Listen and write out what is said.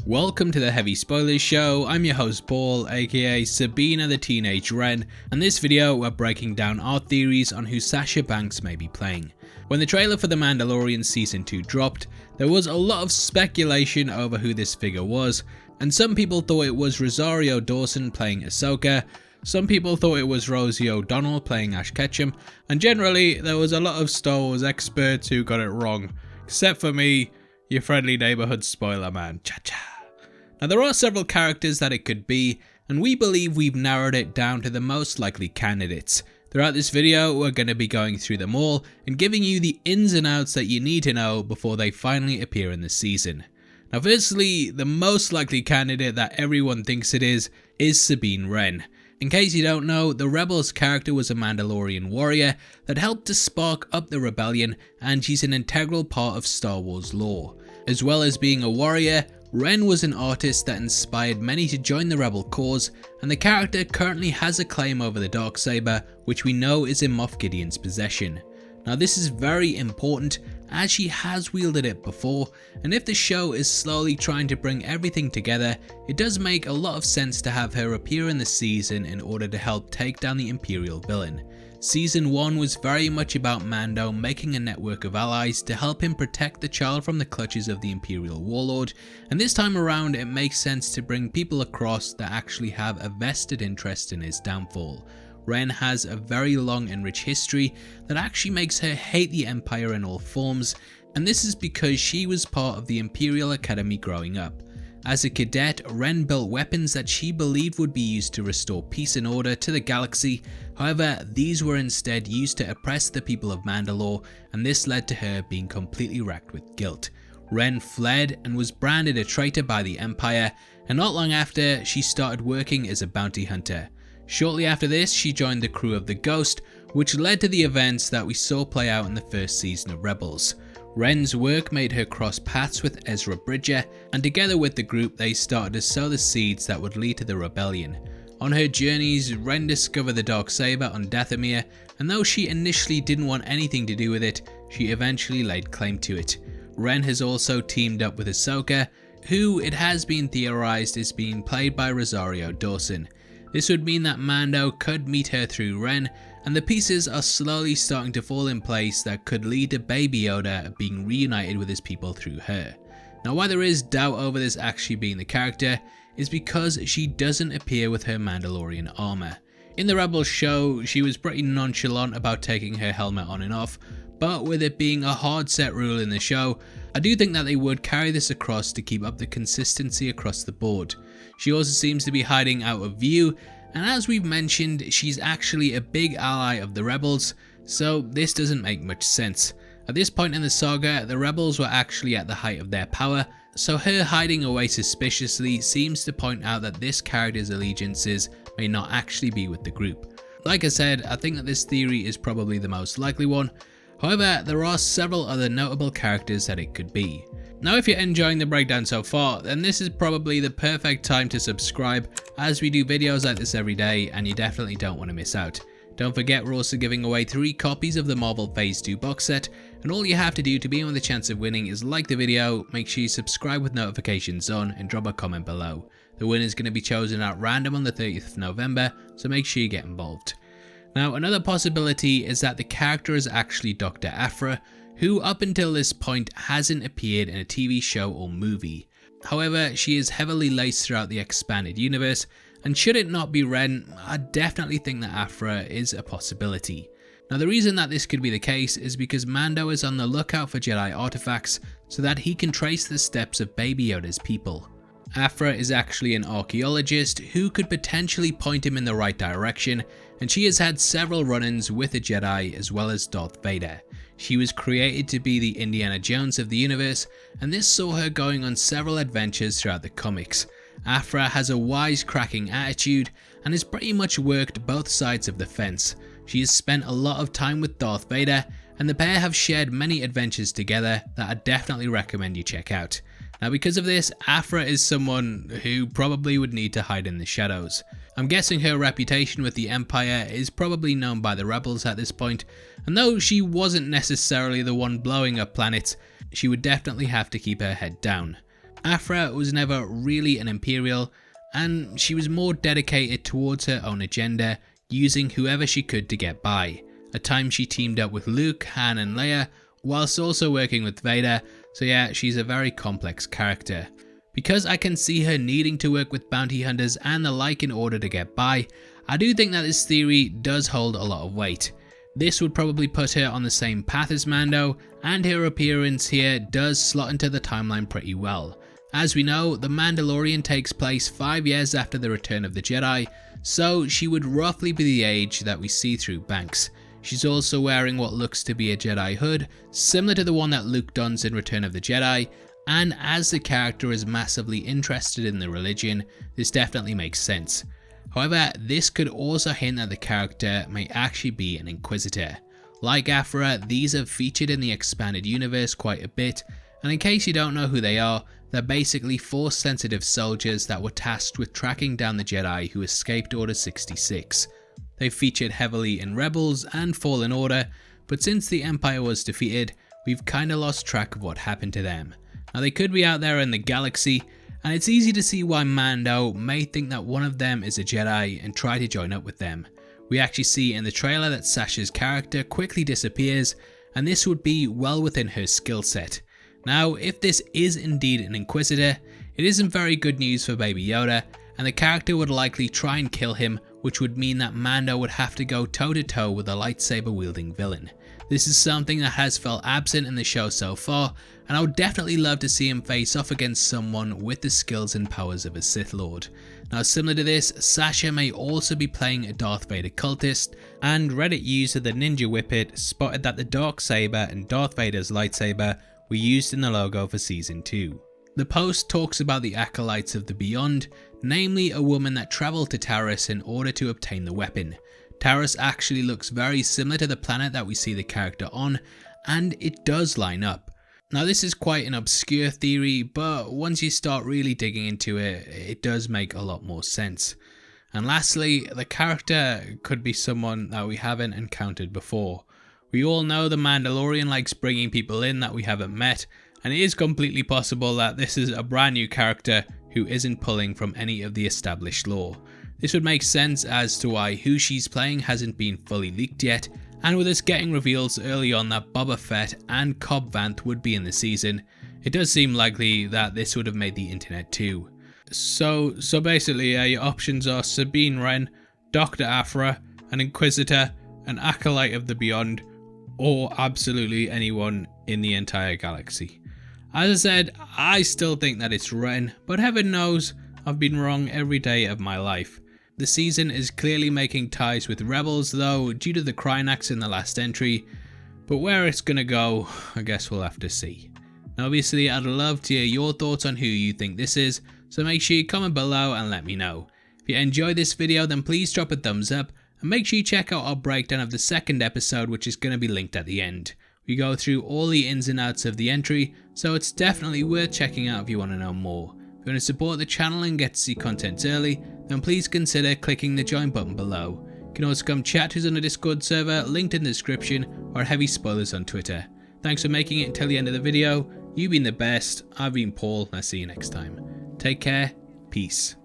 Welcome to the Heavy Spoilers Show. I'm your host Paul, aka Sabina The Teenage Wren, and this video we're breaking down our theories on who Sasha Banks may be playing. When the trailer for The Mandalorian Season 2 dropped, there was a lot of speculation over who this figure was, and some people thought it was Rosario Dawson playing Ahsoka, some people thought it was Rosie O'Donnel playing Ash Ketchum, and generally there was a lot of Star Wars experts who got it wrong, except for me, your friendly neighbourhood spoiler man. Cha-cha. Now there are several characters that it could be, and we believe we've narrowed it down to the most likely candidates. Throughout this video we're going to be going through them all and giving you the ins and outs that you need to know before they finally appear in the season. Now firstly, the most likely candidate that everyone thinks it is Sabine Wren. In case you don't know, the Rebels character was a Mandalorian warrior that helped to spark up the rebellion, and she's an integral part of Star Wars lore. As well as being a warrior, Wren was an artist that inspired many to join the rebel cause, and the character currently has a claim over the Darksaber, which we know is in Moff Gideon's possession. Now this is very important as she has wielded it before, and if the show is slowly trying to bring everything together, it does make a lot of sense to have her appear in the season in order to help take down the Imperial villain. Season 1 was very much about Mando making a network of allies to help him protect the child from the clutches of the Imperial warlord, and this time around it makes sense to bring people across that actually have a vested interest in his downfall. Wren has a very long and rich history that actually makes her hate the Empire in all forms, and this is because she was part of the Imperial Academy growing up. As a cadet, Wren built weapons that she believed would be used to restore peace and order to the galaxy. However, these were instead used to oppress the people of Mandalore, and this led to her being completely racked with guilt. Wren fled and was branded a traitor by the Empire, and not long after, she started working as a bounty hunter. Shortly after this, she joined the crew of the Ghost, which led to the events that we saw play out in the first season of Rebels. Wren's work made her cross paths with Ezra Bridger, and together with the group they started to sow the seeds that would lead to the rebellion. On her journeys, Wren discovered the Darksaber on Dathomir, and though she initially didn't want anything to do with it, she eventually laid claim to it. Wren has also teamed up with Ahsoka, who it has been theorized is being played by Rosario Dawson. This would mean that Mando could meet her through Wren, and the pieces are slowly starting to fall in place that could lead to Baby Yoda being reunited with his people through her. Now why there is doubt over this actually being the character is because she doesn't appear with her Mandalorian armor. In the Rebels show, she was pretty nonchalant about taking her helmet on and off, but with it being a hard set rule in the show, I do think that they would carry this across to keep up the consistency across the board. She also seems to be hiding out of view, and as we've mentioned, she's actually a big ally of the Rebels, so this doesn't make much sense. At this point in the saga, the Rebels were actually at the height of their power, so her hiding away suspiciously seems to point out that this character's allegiances may not actually be with the group. Like I said, I think that this theory is probably the most likely one. However, there are several other notable characters that it could be. Now if you're enjoying the breakdown so far, then this is probably the perfect time to subscribe, as we do videos like this every day and you definitely don't want to miss out. Don't forget we're also giving away 3 copies of the Marvel Phase 2 box set, and all you have to do to be in with a chance of winning is like the video, make sure you subscribe with notifications on, and drop a comment below. The winner is going to be chosen at random on the 30th of November, so make sure you get involved. Now another possibility is that the character is actually Dr. Aphra, who up until this point hasn't appeared in a TV show or movie. However, she is heavily laced throughout the expanded universe, and should it not be Wren, I definitely think that Aphra is a possibility. Now the reason that this could be the case is because Mando is on the lookout for Jedi artifacts so that he can trace the steps of Baby Yoda's people. Aphra is actually an archaeologist who could potentially point him in the right direction, and she has had several run-ins with a Jedi as well as Darth Vader. She was created to be the Indiana Jones of the universe, and this saw her going on several adventures throughout the comics. Aphra has a wisecracking attitude and has pretty much worked both sides of the fence. She has spent a lot of time with Darth Vader, and the pair have shared many adventures together that I definitely recommend you check out. Now because of this, Aphra is someone who probably would need to hide in the shadows. I'm guessing her reputation with the Empire is probably known by the Rebels at this point, and though she wasn't necessarily the one blowing up planets, she would definitely have to keep her head down. Aphra was never really an Imperial, and she was more dedicated towards her own agenda, using whoever she could to get by. At times she teamed up with Luke, Han and Leia, whilst also working with Vader, so yeah, she's a very complex character. Because I can see her needing to work with bounty hunters and the like in order to get by, I do think that this theory does hold a lot of weight. This would probably put her on the same path as Mando, and her appearance here does slot into the timeline pretty well. As we know, The Mandalorian takes place 5 years after the Return of the Jedi, so she would roughly be the age that we see through Banks. She's also wearing what looks to be a Jedi hood, similar to the one that Luke dons in Return of the Jedi, and as the character is massively interested in the religion, this definitely makes sense. However, this could also hint that the character may actually be an Inquisitor. Like Aphra, these have featured in the expanded universe quite a bit, and in case you don't know who they are, they're basically Force-sensitive soldiers that were tasked with tracking down the Jedi who escaped Order 66. They've featured heavily in Rebels and Fallen Order, but since the Empire was defeated, we've kinda lost track of what happened to them. Now they could be out there in the galaxy, and it's easy to see why Mando may think that one of them is a Jedi and try to join up with them. We actually see in the trailer that Sasha's character quickly disappears, and this would be well within her skill set. Now, if this is indeed an Inquisitor, it isn't very good news for Baby Yoda, and the character would likely try and kill him, which would mean that Mando would have to go toe to toe with a lightsaber wielding villain. This is something that has felt absent in the show so far, and I would definitely love to see him face off against someone with the skills and powers of a Sith Lord. Now similar to this, Sasha may also be playing a Darth Vader cultist, and Reddit user the Ninja Whippet spotted that the dark saber and Darth Vader's lightsaber were used in the logo for season 2. The post talks about the acolytes of the Beyond, namely a woman that travelled to Taris in order to obtain the weapon. Taris actually looks very similar to the planet that we see the character on, and it does line up. Now this is quite an obscure theory, but once you start really digging into it, it does make a lot more sense. And lastly, the character could be someone that we haven't encountered before. We all know the Mandalorian likes bringing people in that we haven't met, and it is completely possible that this is a brand new character who isn't pulling from any of the established lore. This would make sense as to why who she's playing hasn't been fully leaked yet, and with us getting reveals early on that Boba Fett and Cobb Vanth would be in the season, it does seem likely that this would have made the internet too. So basically your options are Sabine Wren, Dr. Aphra, an Inquisitor, an Acolyte of the Beyond, or absolutely anyone in the entire galaxy. As I said, I still think that it's Wren, but heaven knows I've been wrong every day of my life. The season is clearly making ties with Rebels though, due to the Krynax in the last entry, but where it's gonna go, I guess we'll have to see. Now obviously I'd love to hear your thoughts on who you think this is, so make sure you comment below and let me know. If you enjoyed this video then please drop a thumbs up, and make sure you check out our breakdown of the second episode, which is going to be linked at the end. We go through all the ins and outs of the entry, so it's definitely worth checking out if you want to know more. If you want to support the channel and get to see content early, then please consider clicking the join button below. You can also come chat to us on the Discord server, linked in the description, or Heavy Spoilers on Twitter. Thanks for making it until the end of the video. You've been the best, I've been Paul, and I'll see you next time. Take care, peace.